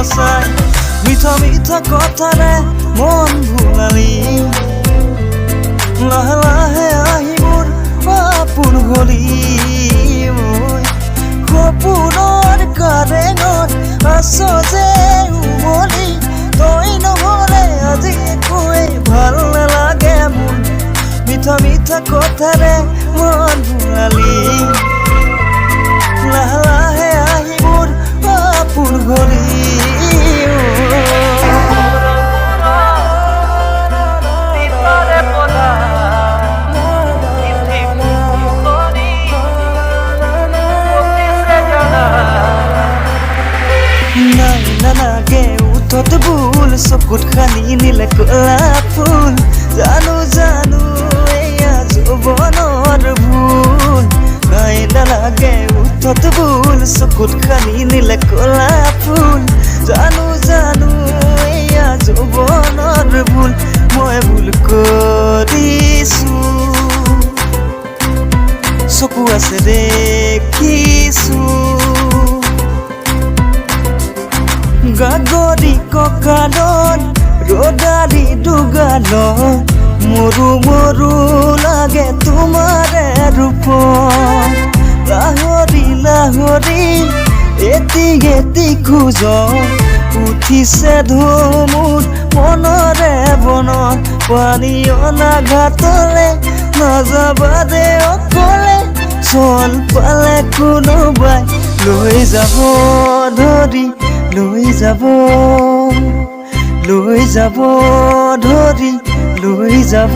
চাই মিঠা মিঠা কথাৰে মন ভুলালি লাহে লাহে আহি মোৰ আপোন হলি সপোনৰ কাৰেঙত আছ যে উমলি তই নহ'লে আজি একোৱেই ভাল নালাগে মোৰ মিঠা মিঠা কথাৰে মন ভুলালি লাহে লাহে আহি মোৰ আপোন হলি নালাগে উঠত ভুল চকুত খানি নিলে কলা ফুল জানো জানো এয়া যৌৱনৰ ভুল নাই নালাগে উঠত ভুল চকুত খানি নিলে কলা ফুল জানো জানো এয়া যৌৱনৰ ভুল মই ভুল কৰিছো চকু আছে দেখিছো গাগৰি কঁকালত ৰদালি দুগালত মৰু মৰু লাগে তোমাৰে ৰূপ লাহৰি লাহৰি এটি এটি খোজ উঠিছে ধুমুৰ মনৰে বন পানী অনা ঘাটলে নাযাবা দে অকলে চল পালে কোনোবাই লৈ যাব ধৰি লৈ যাব ধৰি লৈ যাব